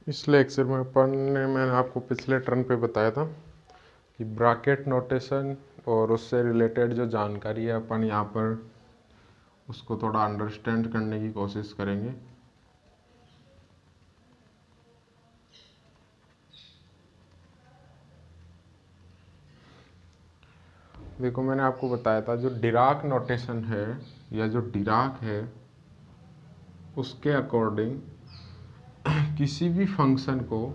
इस लेक्चर में मैंने आपको पिछले टर्न पे बताया था कि ब्रैकेट नोटेशन और उससे रिलेटेड जो जानकारी है अपन यहाँ पर उसको थोड़ा अंडरस्टैंड करने की कोशिश करेंगे। देखो, मैंने आपको बताया था जो डिराक नोटेशन है या जो डिराक है उसके अकॉर्डिंग किसी भी फंक्शन को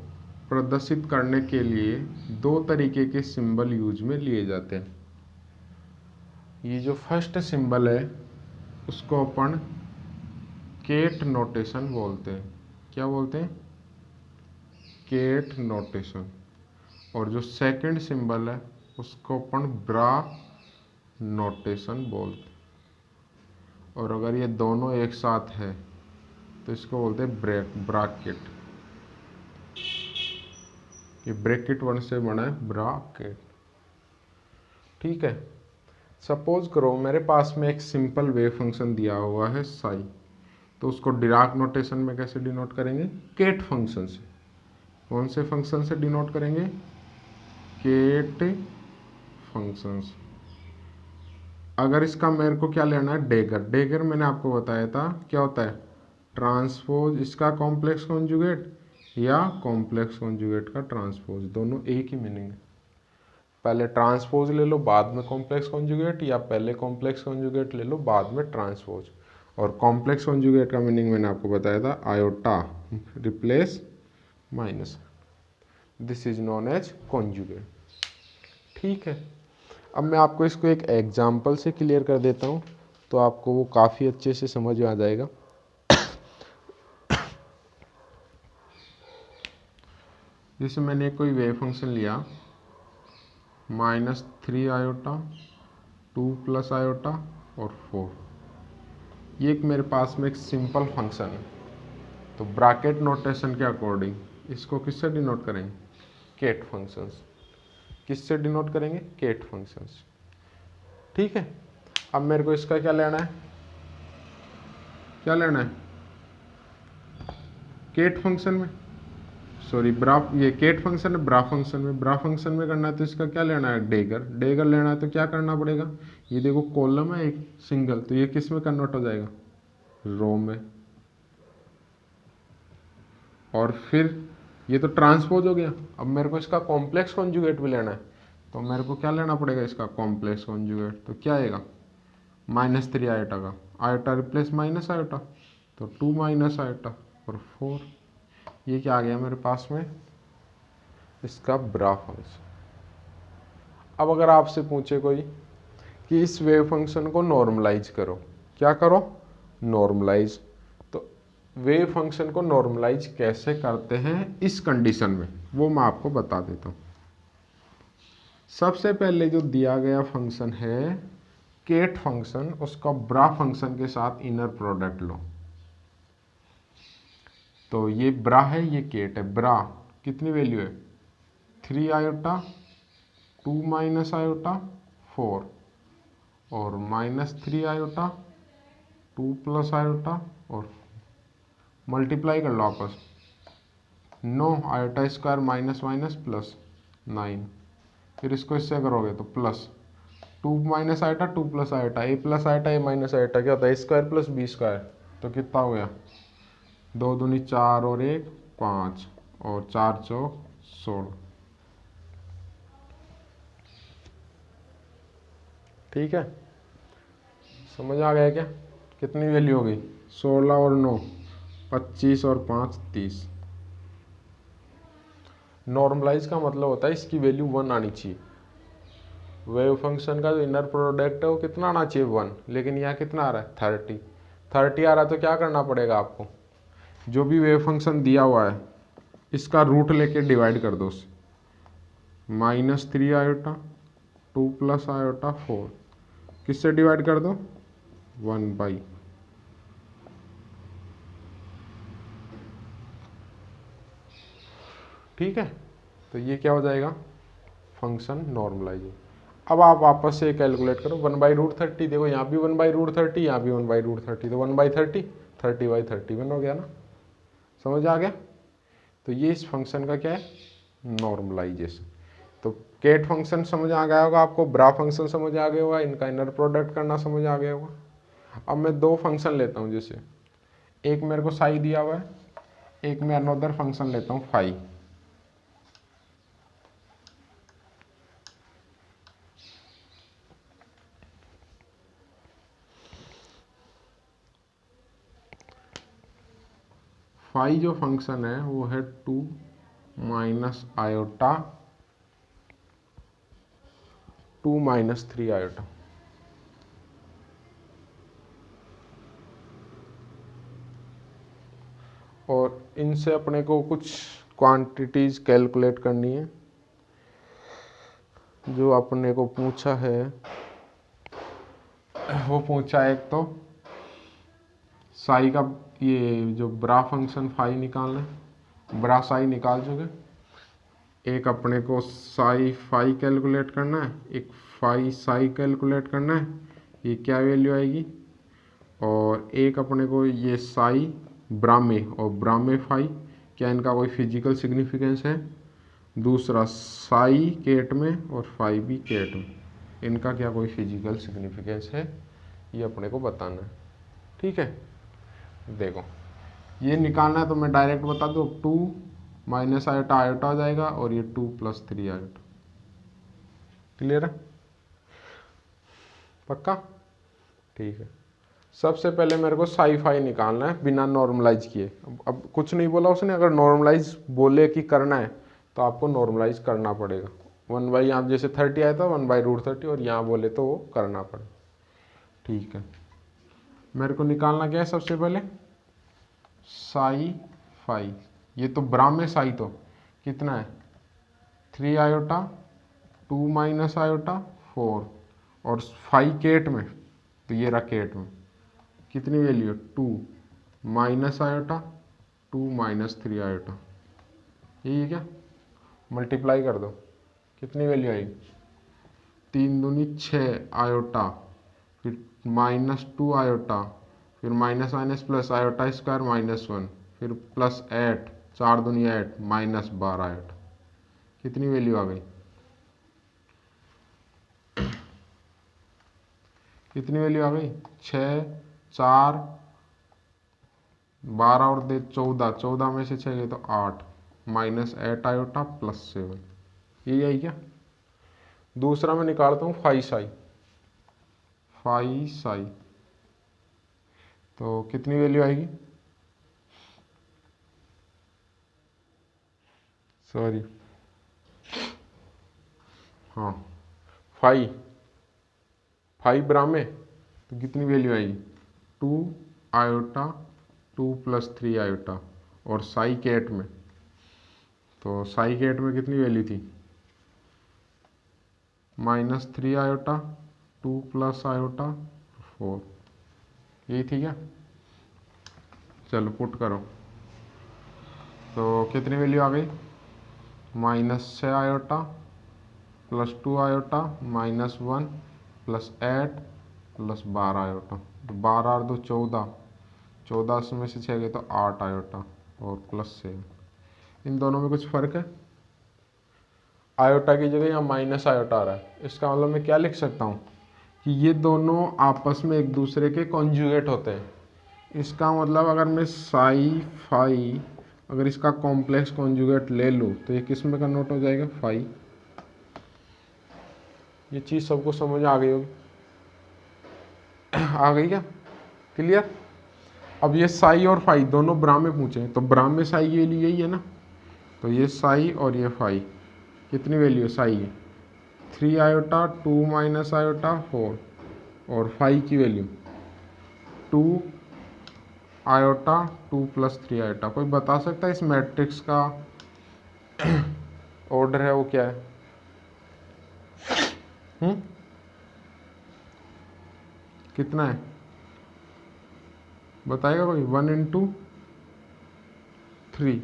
प्रदर्शित करने के लिए दो तरीके के सिंबल यूज में लिए जाते हैं। ये जो फर्स्ट सिंबल है उसको अपन केट नोटेशन बोलते हैं। क्या बोलते हैं? Ket notation. और जो सेकंड सिंबल है उसको अपन ब्रा नोटेशन बोलते हैं। और अगर ये दोनों एक साथ है तो इसको बोलते हैं ब्रैकेट। ये ब्रैकेट वर्ड से बना है ब्रैकेट। ठीक है। सपोज करो मेरे पास में एक सिंपल वेव फंक्शन दिया हुआ है साई, तो उसको डिराक नोटेशन में कैसे डिनोट करेंगे? केट फंक्शन से। कौन से फंक्शन से डिनोट करेंगे? केट फंक्शन से। अगर इसका मेरे को क्या लेना है? डेगर मैंने आपको बताया था क्या होता है? ट्रांसपोज इसका कॉम्प्लेक्स कॉन्जुगेट या कॉम्प्लेक्स कॉन्जुगेट का ट्रांसपोज, दोनों एक ही मीनिंग है। पहले ट्रांसपोज ले लो बाद में कॉम्प्लेक्स कॉन्जुगेट, या पहले कॉम्प्लेक्स कॉन्जुगेट ले लो बाद में ट्रांसपोज। और कॉम्प्लेक्स कॉन्जुगेट का मीनिंग मैंने आपको बताया था iota replace minus, this is known as conjugate. ठीक है। अब मैं आपको इसको एक एग्जाम्पल से क्लियर कर देता हूँ तो आपको वो काफ़ी अच्छे से समझ में आ जाएगा। जैसे मैंने कोई वेव फंक्शन लिया -3 आयोटा 2 + आयोटा और 4, ये एक मेरे पास में एक सिंपल फंक्शन है। तो ब्रैकेट नोटेशन के अकॉर्डिंग इसको किससे डिनोट करेंगे? Ket functions. किससे डिनोट करेंगे? Ket functions. ठीक है। अब मेरे को इसका क्या लेना है? क्या लेना है? केट फंक्शन में, सॉरी ब्रा, ये केट फंक्शन है ब्रा फंक्शन में। ब्रा फंक्शन में करना है तो इसका क्या लेना है? डेगर लेना है तो क्या करना पड़ेगा? ये देखो कॉलम है एक सिंगल, तो ये किस में कन्वर्ट हो जाएगा? रो में। और फिर ये तो ट्रांसपोज हो गया। अब मेरे को इसका कॉम्प्लेक्स कॉन्जुगेट भी लेना है, तो मेरे को क्या लेना पड़ेगा? इसका कॉम्प्लेक्स कॉन्जुगेट। तो क्या आएगा? -3 आयोटा का आयोटा रिप्लेस माइनस आयोटा, तो 2 - आयोटा और 4। ये क्या आ गया मेरे पास में? इसका ब्रा फंक्शन। अब अगर आपसे पूछे कोई कि इस वेव फंक्शन को नॉर्मलाइज करो, क्या करो? नॉर्मलाइज। तो वेव फंक्शन को नॉर्मलाइज कैसे करते हैं इस कंडीशन में, वो मैं आपको बता देता हूँ। सबसे पहले जो दिया गया फंक्शन है केट फंक्शन, उसका ब्रा फंक्शन के साथ इनर प्रोडक्ट लो। तो ये ब्रा है, ये केट है। ब्रा कितनी वैल्यू है? 3 आयोटा 2 - आयोटा 4 और -3 आयोटा 2 + आयोटा और मल्टीप्लाई कर लो आपस। 9 iota square minus minus plus 9। फिर इसको इससे करोगे तो plus 2 - iota 2 + iota, a + iota a - iota क्या होता है? A² + b²। तो कितना हो गया? 2 दूनी 4 और 1 5 और 4 चौक 16। ठीक है। समझ आ गया क्या? कितनी वैल्यू हो गई? 16 और 9 25 और 5 30। नॉर्मलाइज का मतलब होता है इसकी वैल्यू 1 आनी चाहिए। वेव फंक्शन का जो इनर प्रोडक्ट है वो कितना आना चाहिए? 1, लेकिन यहाँ कितना आ रहा है? 30 आ रहा है। तो क्या करना पड़ेगा आपको? जो भी वेव फंक्शन दिया हुआ है इसका रूट लेके डिवाइड कर दो उससे। -3 आयोटा 2 + आयोटा 4 किससे डिवाइड कर दो? 1/। ठीक है। तो ये क्या हो जाएगा? Function normalise. अब आप वापस से कैलकुलेट करो 1/√30। देखो यहाँ भी 1/√30, यहाँ भी 1/√30, तो 1/30 30/30 बन हो गया ना। समझ आ गया? तो ये इस फंक्शन का क्या है, नॉर्मलाइजेशन। तो केट फंक्शन समझ आ गया होगा आपको, ब्रा फंक्शन समझ आ गया होगा, इनका इनर प्रोडक्ट करना समझ आ गया होगा। अब मैं दो फंक्शन लेता हूँ, जैसे एक मेरे को साई दिया हुआ है, एक मैं अनदर फंक्शन लेता हूँ फाई। फाई जो फंक्शन है वो है 2 माइनस आयोटा 2 माइनस 3 आयोटा। और इनसे अपने को कुछ क्वांटिटीज कैलकुलेट करनी है जो अपने को पूछा है। वो पूछा है एक तो साई का, ये जो ब्रा फंक्शन फाई निकालना है, ब्रा साई निकाल चुके। एक अपने को साई फाई कैलकुलेट करना है, एक फाई साई कैलकुलेट करना है, ये क्या वैल्यू आएगी। और एक अपने को ये साई ब्रामे और ब्रामे फाई, क्या इनका कोई फिजिकल सिग्निफिकेंस है। दूसरा साई केट में और फाई भी केट में, इनका क्या कोई फिजिकल सिग्निफिकेंस है, ये अपने को बताना है। ठीक है, देखो ये निकालना है तो मैं डायरेक्ट बता दूँ, 2 माइनस आयोटा आयोटा हो जाएगा और ये 2 प्लस 3 आयोटा। क्लियर है, पक्का? ठीक है, सबसे पहले मेरे को साई फाई निकालना है बिना नॉर्मलाइज किए। अब कुछ नहीं बोला उसने, अगर नॉर्मलाइज बोले कि करना है तो आपको नॉर्मलाइज करना पड़ेगा। 1 बाई यहाँ जैसे 30 आया था 1/√30, और यहाँ बोले तो वो करना पड़ेगा। ठीक है, मेरे को निकालना क्या है सबसे पहले, साई फाई। ये तो ब्रा में साई तो कितना है 3 आयोटा 2 माइनस आयोटा 4, और फाई केट में तो ये रहा केट में कितनी वैल्यू है 2 माइनस आयोटा 2 माइनस 3 आयोटा। यही है क्या, मल्टीप्लाई कर दो, कितनी वैल्यू आएगी 3 दूनी 6 आयोटा, फिर -2 आयोटा, फिर minus minus plus iota square -1, फिर प्लस 8 4 दूनी 8 -12 आयोटा। कितनी वैल्यू आ गई, कितनी वैल्यू आ गई 6 4 12 और दे 14, 14 में से 6 गए तो 8 -8 आयोटा +7। यही आई क्या। दूसरा मैं निकालता हूँ फाई साई। फाई साई तो कितनी वैल्यू आएगी, सॉरी हाँ फाई ब्रा में तो कितनी वैल्यू आएगी 2 आयोटा 2 + 3 आयोटा। और साई केट में तो साई केट में कितनी वैल्यू थी -3 आयोटा 2 + आयोटा 4। यही थी क्या, चलो पुट करो तो कितनी वैल्यू आ गई -6 आयोटा +2 आयोटा -1 + 8 + 12 आयोटा। तो 12 और 2 14, 14 में से 6 गए तो 8 आयोटा और +7। इन दोनों में कुछ फ़र्क है, आयोटा की जगह यहाँ माइनस आयोटा आ रहा है। इसका मतलब मैं क्या लिख सकता हूँ कि ये दोनों आपस में एक दूसरे के कॉन्जुगेट होते हैं। इसका मतलब अगर मैं साई फाई अगर इसका कॉम्प्लेक्स कॉन्जुगेट ले लूँ तो ये किस में कन्वर्ट हो जाएगा फाई। ये चीज़ सबको समझ आ गई होगी, आ गई क्या, क्लियर। अब ये साई और फाई दोनों ब्रा में पूछे तो ब्रा में साई के लिए यही है ना, तो ये साई और ये फाई कितनी वैल्यू है साई है 3 आयोटा 2 माइनस आयोटा 4, और फाई की वैल्यू 2 आयोटा 2 + 3 आयोटा। कोई बता सकता है इस मैट्रिक्स का ऑर्डर है वो क्या है, कितना है बताएगा कोई 1 × 3।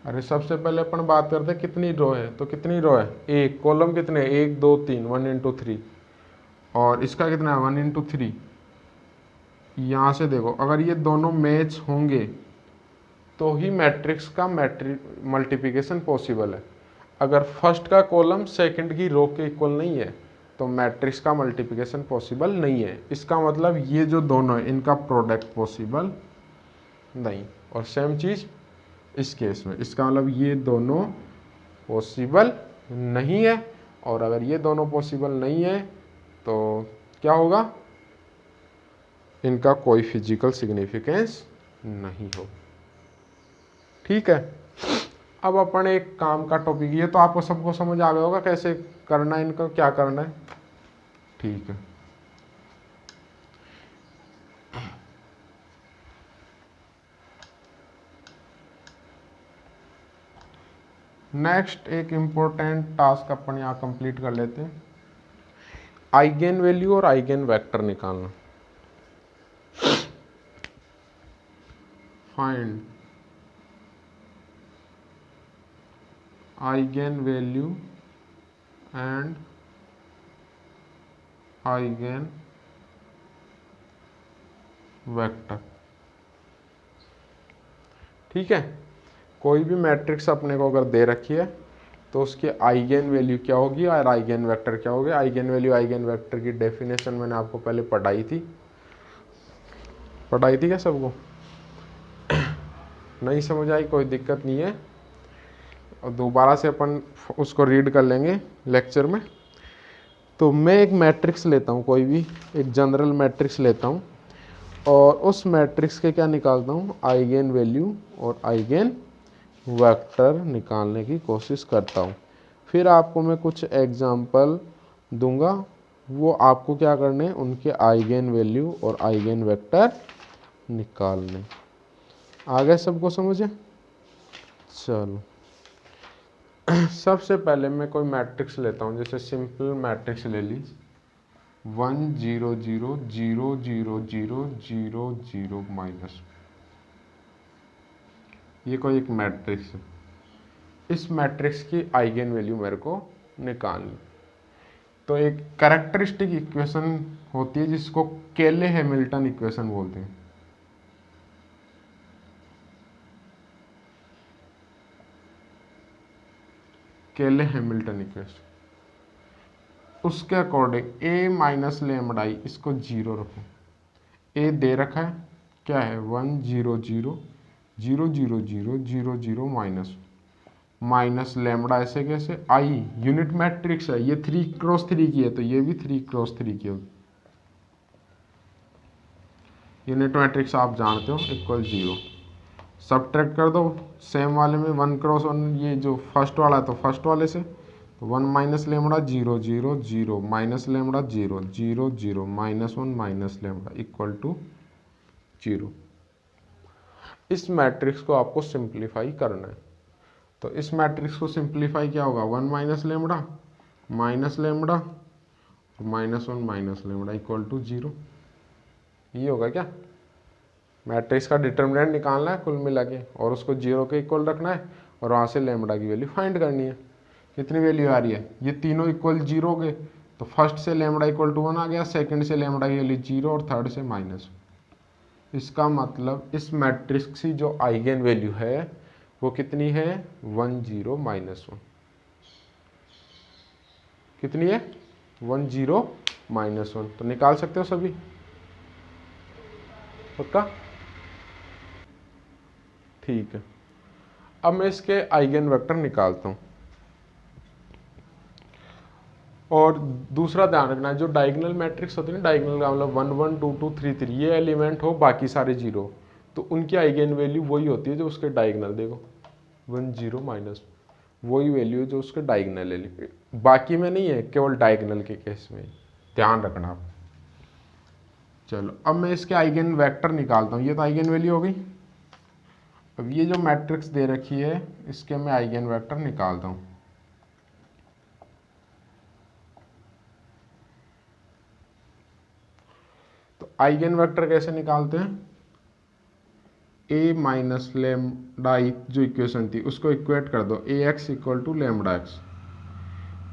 अरे सबसे पहले अपन बात करते हैं कितनी रो है, तो कितनी रो है एक, कॉलम कितने 1 2 3 1 × 3, और इसका कितना है 1 × 3। यहाँ से देखो अगर ये दोनों मैच होंगे तो ही मैट्रिक्स का मल्टीप्लिकेशन पॉसिबल है। अगर फर्स्ट का कॉलम सेकंड की रो के इक्वल नहीं है तो मैट्रिक्स का मल्टीप्लिकेशन पॉसिबल नहीं है। इसका मतलब ये जो दोनों है इनका प्रोडक्ट पॉसिबल नहीं। और सेम चीज़ इस केस में, इसका मतलब ये दोनों पॉसिबल नहीं है। और अगर ये दोनों पॉसिबल नहीं है तो क्या होगा, इनका कोई फिजिकल सिग्निफिकेंस नहीं हो। ठीक है, अब अपन एक काम का टॉपिक, ये तो आपको सबको समझ आ गया होगा कैसे करना है, इनका क्या करना है। ठीक है, नेक्स्ट एक इम्पोर्टेंट टास्क अपन यहाँ कंप्लीट कर लेते हैं, आइगेन वैल्यू और आइगेन वेक्टर निकालना। Find eigen value and eigen vector. ठीक है, कोई भी मैट्रिक्स अपने को अगर दे रखी है तो उसकी आइगेन वैल्यू क्या होगी और आइगेन वेक्टर क्या होगी। आइगेन वैल्यू आइगेन वेक्टर की डेफिनेशन मैंने आपको पहले पढ़ाई थी क्या सबको? नहीं समझ आई कोई दिक्कत नहीं है, और दोबारा से अपन उसको रीड कर लेंगे लेक्चर में। तो मैं एक मैट्रिक्स लेता हूँ, कोई भी एक जनरल मैट्रिक्स लेता हूँ और उस मैट्रिक्स के क्या निकालता हूँ, आइगेन वैल्यू और आइगेन वेक्टर निकालने की कोशिश करता हूँ। फिर आपको मैं कुछ एग्जाम्पल दूंगा, वो आपको क्या करने हैं, उनके आइगेन वैल्यू और आइगेन वेक्टर निकालने। आ गए सबको समझे? चलो सबसे पहले मैं कोई मैट्रिक्स लेता हूँ, जैसे सिंपल मैट्रिक्स ले ली 1 0 0 0 0 0 0 0 माइनस। ये कोई एक मैट्रिक्स है, इस मैट्रिक्स की आइगेन वैल्यू मेरे को निकालनी। तो एक कैरेक्टरिस्टिक इक्वेशन होती है जिसको केले हैमिल्टन इक्वेशन बोलते हैं। केले हैमिल्टन इक्वेशन, उसके according A minus lambda I, इसको 0 रखो। ए दे रखा है, क्या है 1 0 0 0 0 0 0 0 माइनस लेमडा, ऐसे कैसे, आई यूनिट मैट्रिक्स है, ये 3x3 की है तो ये भी 3x3 की होगी। यूनिट मैट्रिक्स आप जानते हो, इक्वल 0। सब्ट्रैक्ट कर दो, सेम वाले में 1x1, ये जो फर्स्ट वाला है तो फर्स्ट वाले से, तो 1 minus lambda 0 0 0 minus lambda 0 0 0 -1 minus lambda equal to 0। इस मैट्रिक्स को आपको सिंप्लीफाई करना है। तो इस मैट्रिक्स को सिंप्लीफाई क्या होगा, 1 minus lambda -1 minus lambda equal to 0। ये होगा क्या, मैट्रिक्स का डिटर्मिनेंट निकालना है कुल मिला के, और उसको 0 के इक्वल रखना है, और वहाँ से लेमडा की वैल्यू फाइंड करनी है। कितनी वैल्यू आ रही है, ये तीनों इक्वल 0 के, तो फर्स्ट से लेमडा इक्वल टू 1 आ गया, सेकंड से लेमडा की वैल्यू 0 और थर्ड से -1। इसका मतलब इस मैट्रिक्स की जो आइगेन वैल्यू है वो कितनी है, 1 0 -1। कितनी है, 1 0 -1। तो निकाल सकते हो सभी, पक्का? ठीक है, अब मैं इसके आइगेन वेक्टर निकालता हूँ। और दूसरा ध्यान रखना, जो डायगोनल मैट्रिक्स होती है ना, डायगोनल का मतलब 1 1 2 2 3 3, ये एलिमेंट हो बाकी सारे 0, तो उनकी आइगेन वैल्यू वही होती है जो उसके डायगोनल, देखो 1 0 माइनस, वही वैल्यू है जो उसके डायगोनल है, बाकी में नहीं है, केवल डायगोनल के केस में, ध्यान रखना आप। चलो अब मैं इसके आइगेन वेक्टर निकालता हूँ। ये तो आइगेन वैल्यू हो गई। अब ये जो मैट्रिक्स दे रखी है इसके मैं आइगेन वेक्टर निकालता हूँ। तो आइगेन वेक्टर कैसे निकालते हैं, ए माइनस लेमडा जो इक्वेशन थी उसको इक्वेट कर दो, A X equal to lambda X.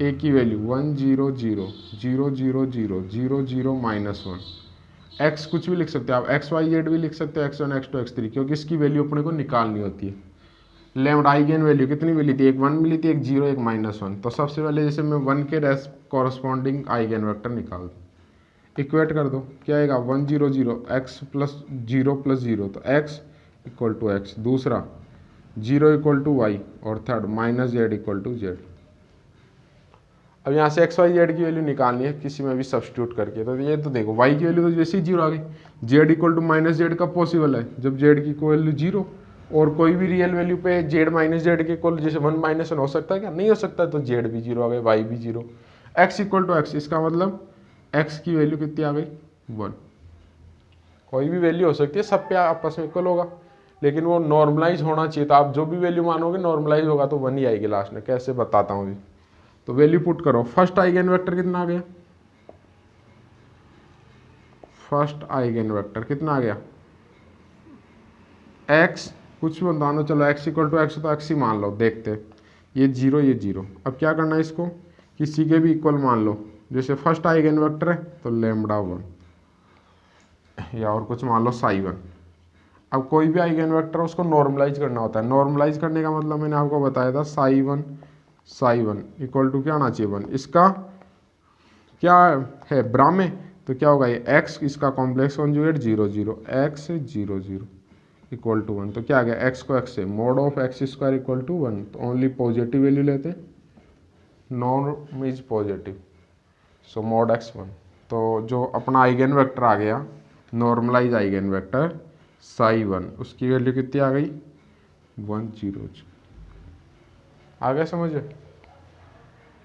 A की वैल्यू 1 0 0 0 0 0 0 0 -1, एक्स कुछ भी लिख सकते हो आप, एक्स वाई जेड भी लिख सकते हो, x1 x2 x3, क्योंकि इसकी वैल्यू अपने को निकालनी होती है। लैम्डा आइगन वैल्यू कितनी मिली थी, एक 1 मिली थी, एक 0 एक -1। तो सबसे पहले जैसे मैं 1 के कॉरस्पॉन्डिंग आइगन वेक्टर निकाल दूँ, इक्वेट कर दो, क्या आएगा 1 0 0 x प्लस 0 प्लस 0, तो x इक्वल टू एक्स, दूसरा 0 इक्वल टू वाई, और third minus z equal to z. अब यहाँ से एक्स वाई जेड की वैल्यू निकालनी है किसी में भी सब्स्टिट्यूट करके, तो ये तो देखो वाई की वैल्यू तो जैसे ही 0 आ गई, z equal to minus z कब पॉसिबल है, जब जेड की कोई वैल्यू 0, और कोई भी रियल वैल्यू पे जेड माइनस जेड के इक्वल जैसे 1 -1 हो सकता है क्या, नहीं हो सकता, तो जेड भी 0 आ गए, वाई भी 0, एक्स इक्वल टू एक्स, इसका मतलब एक्स की वैल्यू कितनी आ गई 1। कोई भी वैल्यू हो सकती है, सब पे आपस में इक्वल होगा, लेकिन वो नॉर्मलाइज होना चाहिए, तो आप जो भी वैल्यू मानोगे नॉर्मलाइज होगा तो 1 ही आएगी लास्ट में। कैसे बताता हूँ अभी, तो वैल्यू पुट करो। फर्स्ट आइगन वेक्टर कितना आ गया, फर्स्ट आइगन वेक्टर कितना आ गया, एक्स, कुछ भी बताना, चलो एक्स इक्वल टू एक्स, तो एक्स ही मान लो, देखते ये 0 ये 0। अब क्या करना है, इसको किसी के भी इक्वल मान लो, जैसे फर्स्ट आइगन वेक्टर है तो लैम्डा 1, या और कुछ मान लो साई 1। अब कोई भी आइगन वेक्टर उसको नॉर्मलाइज करना होता है, नॉर्मलाइज करने का मतलब मैंने आपको बताया था साई 1 इक्वल टू क्या आना चाहिए 1, इसका क्या है ब्राह्मे, तो क्या होगा ये x, इसका complex conjugate 0 0, x 0 0 equal to 1, तो क्या आ गया x को x से mod of x square equal to 1, तो ओनली पॉजिटिव वैल्यू लेते, norm is positive, so mod x 1। तो जो अपना आइगन वेक्टर आ गया नॉर्मलाइज आइगन वेक्टर साई 1, उसकी वैल्यू कितनी आ गई 1 0 0। आ गया समझ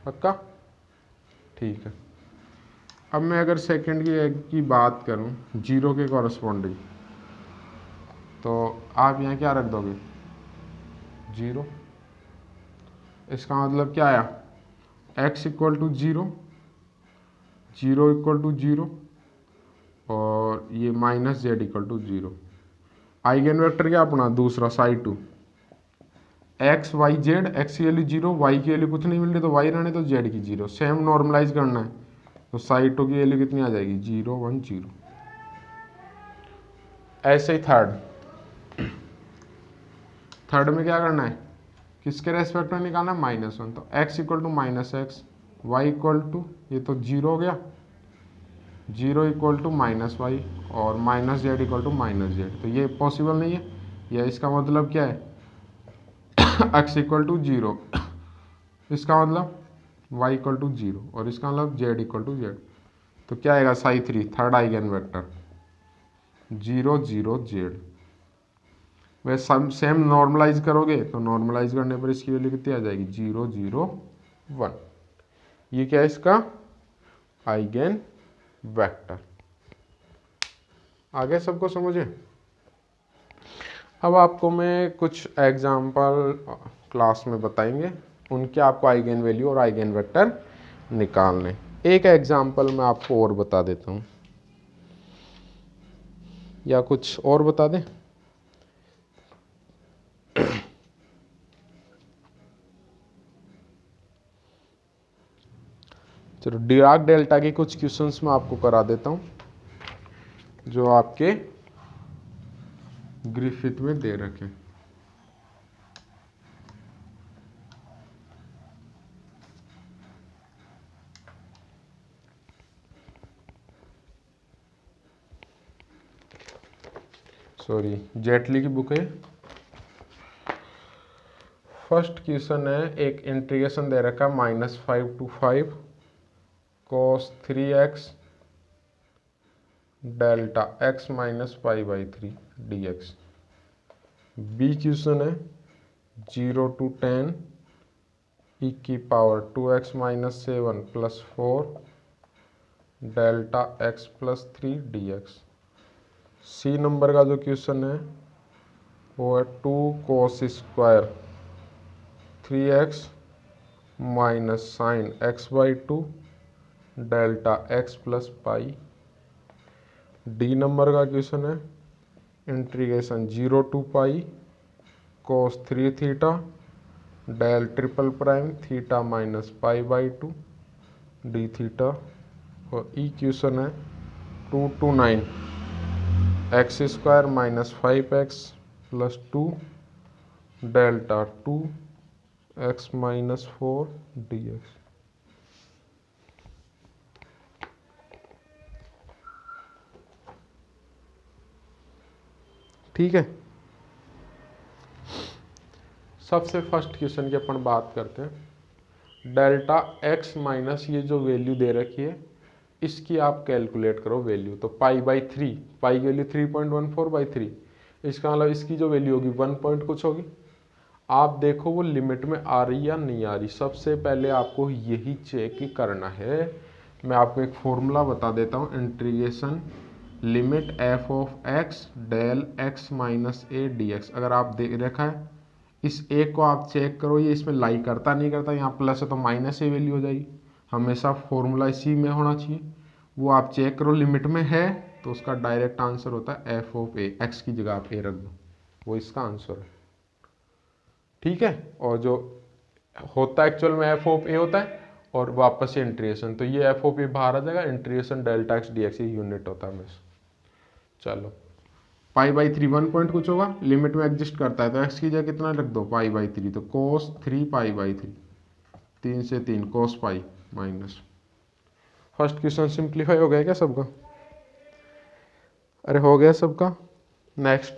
पक्का, ठीक है। अब मैं अगर सेकंड की बात करूं 0 के कॉरस्पॉन्डिंग, तो आप यहाँ क्या रख दोगे 0, इसका मतलब क्या आया x equal to 0, 0 equal to 0, और ये minus z equal to 0। Eigen vector क्या अपना दूसरा psi 2, x y z, x की वैल्यू 0, वाई की वैल्यू कुछ नहीं मिल रही तो वाई रहने, तो जेड की 0, सेम नॉर्मलाइज करना है, तो साई 2 की वैल्यू कितनी आ जाएगी 0 1 0। ऐसे ही थर्ड में क्या करना है, किसके रेस्पेक्ट में निकालना है -1, तो x equal to -x, y equal to, ये तो 0 हो गया, 0 इक्वल टू -y, और minus z equal to -z, तो ये पॉसिबल नहीं है, या इसका मतलब क्या है x इक्वल टू 0, इसका मतलब y इक्वल टू 0, और इसका मतलब z इक्वल टू z, तो क्या आएगा Sai 3 third eigen vector 0 0 z। वह सेम नॉर्मलाइज करोगे तो नॉर्मलाइज करने पर इसकी वैल्यू कितनी आ जाएगी 0 0 1। ये क्या है इसका आइगन वेक्टर। आगे सबको समझे। अब आपको मैं कुछ एग्जांपल क्लास में बताएंगे, उनके आपको आइगन वैल्यू और आइगन वेक्टर निकालने। एक एग्जांपल मैं आपको और बता देता हूँ, या कुछ और बता दें। चलो डिराक डेल्टा के कुछ क्वेश्चंस मैं आपको करा देता हूँ जो आपके ग्रिफिथ में दे रखे। सॉरी, जेटली की बुक है। फर्स्ट क्वेश्चन है, एक इंटीग्रेशन दे रखा -5 to 5 cos 3x delta x minus pi by 3 dx। B question है 0 to 10 e की power 2x minus 7 plus 4 delta x plus 3 dx। C number का जो क्वेश्चन है वो है 2 cos square 3x minus sine x by 2 delta x plus pi. D number का question है integration 0 to pi cos 3 theta del triple prime theta minus pi by 2 D theta. और ई question है 229 x square minus 5x plus 2 delta 2x minus 4 dx। ठीक है, सबसे first question की अपन बात करते हैं। डेल्टा x माइनस ये जो वैल्यू दे रखी है इसकी आप कैलकुलेट करो वैल्यू। तो पाई बाई 3, पाई की वैल्यू 3.14/3, इसका मतलब इसकी जो वैल्यू होगी 1 पॉइंट कुछ होगी। आप देखो वो लिमिट में आ रही या नहीं आ रही। सबसे पहले आपको यही चेक करना है। मैं आपको एक फॉर्मूला बता देता हूँ, integration limit f of x del x minus A D x. अगर आप देख रखा है इस एक को आप चेक करो, ये इसमें लाई करता नहीं करता, यहाँ प्लस है तो माइनस ए वैल्यू हो जाएगी। हमेशा फॉर्मूला इसी में होना चाहिए, वो आप चेक करो लिमिट में है तो उसका डायरेक्ट आंसर होता है एफ ऑफ ए। एक्स की जगह आप ए रख दो, वो इसका आंसर है। ठीक है, और जो होता है एक्चुअल में एफ ऑफ ए होता है और वापस से इंटीग्रेशन, तो ये एफ ऑफ ए बाहर आ जाएगा। Integration delta x d x ये यूनिट होता है हमेशा। चलो पाई बाई 3 1 पॉइंट कुछ होगा, लिमिट में एग्जिस्ट करता है तो एक्स की जगह कितना रख दो पाई बाई 3, तो कोस 3 पाई बाई 3, 3 से 3 cos pi minus. First question simplify हो गया क्या सबका? अरे हो गया सबका। नेक्स्ट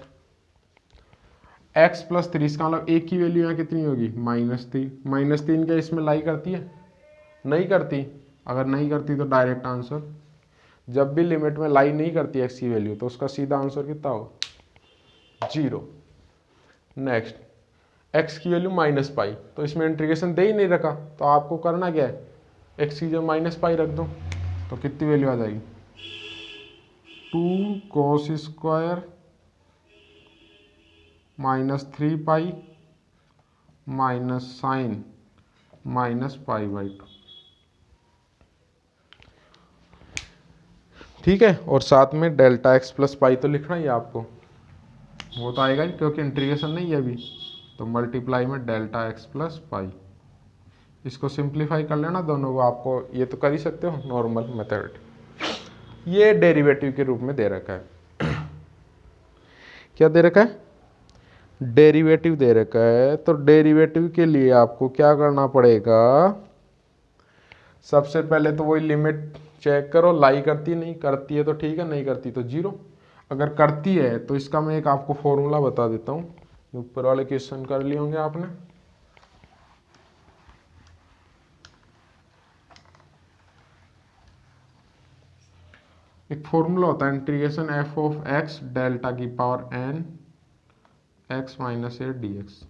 x प्लस 3, इसका मतलब एक की वैल्यू यहाँ कितनी होगी -3। -3 क्या इसमें लाई करती है? नहीं करती। अगर नहीं करती तो डायरेक्ट आंसर, जब भी लिमिट में लाई नहीं करती x की वैल्यू तो उसका सीधा आंसर कितना होगा? 0। नेक्स्ट x की वैल्यू -पाई, तो इसमें इंटीग्रेशन दे ही नहीं रखा, तो आपको करना क्या है, x की जगह -पाई रख दो, तो कितनी वैल्यू आ जाएगी? 2 cos square -3 pi minus sine -पाई बाई 2। ठीक है, और साथ में डेल्टा एक्स प्लस पाई तो लिखना ही है आपको, वो तो आएगा ही क्योंकि इंटीग्रेशन नहीं है अभी, तो मल्टीप्लाई में डेल्टा एक्स प्लस पाई। इसको सिंप्लीफाई कर लेना दोनों को, आपको ये तो कर ही सकते हो नॉर्मल मेथड। ये डेरिवेटिव के रूप में दे रखा है। क्या दे रखा है? डेरिवेटिव दे रखा है। तो डेरिवेटिव के लिए आपको क्या करना पड़ेगा? सबसे पहले तो वही लिमिट चेक करो, लाई करती नहीं करती है तो ठीक है, नहीं करती तो 0। अगर करती है तो इसका मैं एक आपको फॉर्मूला बता देता हूँ, ऊपर वाले क्वेश्चन कर लिए होंगे आपने। एक फॉर्मूला होता है integration F of x delta की power n X minus A D x.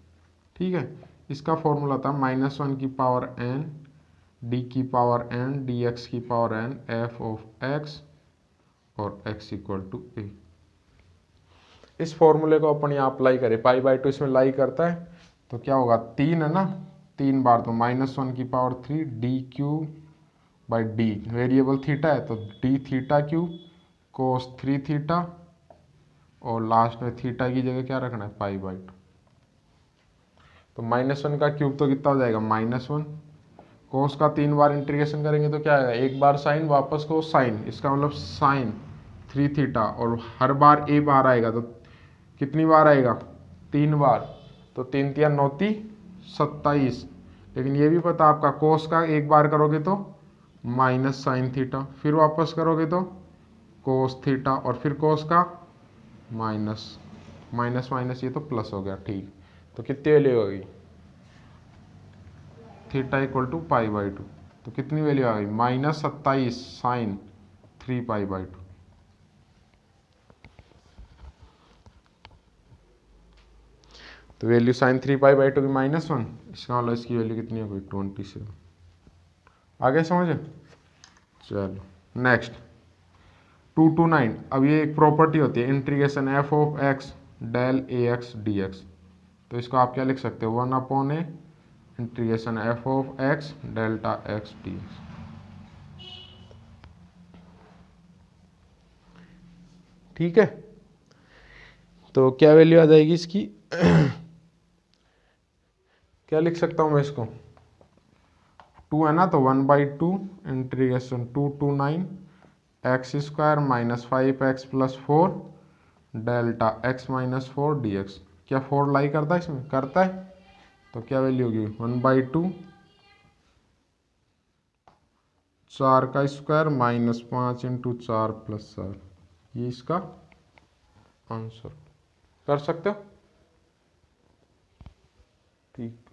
ठीक है, इसका फॉर्मूला था -1 की पावर n डी की पावर n डी एक्स की power n F of X और x इक्वल टू ए। इस फॉर्मूले को अपन यहाँ अप्लाई करें, पाई बाई 2 इसमें लाई करता है तो क्या होगा, 3 है ना, 3 बार, तो -1 की power 3 D Q by D, variable theta है तो डी थीटा क्यू कोस 3 थीटा, और लास्ट में थीटा की जगह क्या रखना है, पाई बाई 2। तो -1 का क्यूब तो कितना हो जाएगा, -1, कोस का 3 बार इंटीग्रेशन करेंगे तो क्या आएगा, एक बार साइन वापस कोस साइन, इसका मतलब साइन 3 थीटा, और हर बार ए बार आएगा तो कितनी बार आएगा, 3 बार, तो 3 तिया 9 27। लेकिन ये भी पता आपका कोस का एक बार करोगे तो माइनस साइन थीटा, फिर वापस करोगे तो कोस थीटा, और फिर कोस का माइनस माइनस ये तो प्लस हो गया। ठीक, तो कितनी वैल्यू होगी, theta equal to pi by 2, तो कितनी वैल्यू आ गई, -27 साइन 3 पाई बाई 2। तो वैल्यू साइन 3 पाई बाई 2 की -1, इसका मतलब इसकी वैल्यू कितनी हो गई, 27। आगे समझे? चलो नेक्स्ट 229। अब ये एक प्रॉपर्टी होती है integration F of x del a x d x, तो इसको आप क्या लिख सकते हो, 1/a integration F of x delta x d x. ठीक है, तो क्या वैल्यू आ जाएगी इसकी क्या लिख सकता हूँ मैं इसको, 2 है ना, तो 1/2 integration 229 x square minus 5x plus 4 delta x minus 4 dx। क्या 4 लाई करता है इसमें? करता है। तो क्या वैल्यू होगी 1/2 4 का स्क्वायर माइनस 5 इंटू 4 प्लस 4। ये इसका आंसर कर सकते हो। ठीक।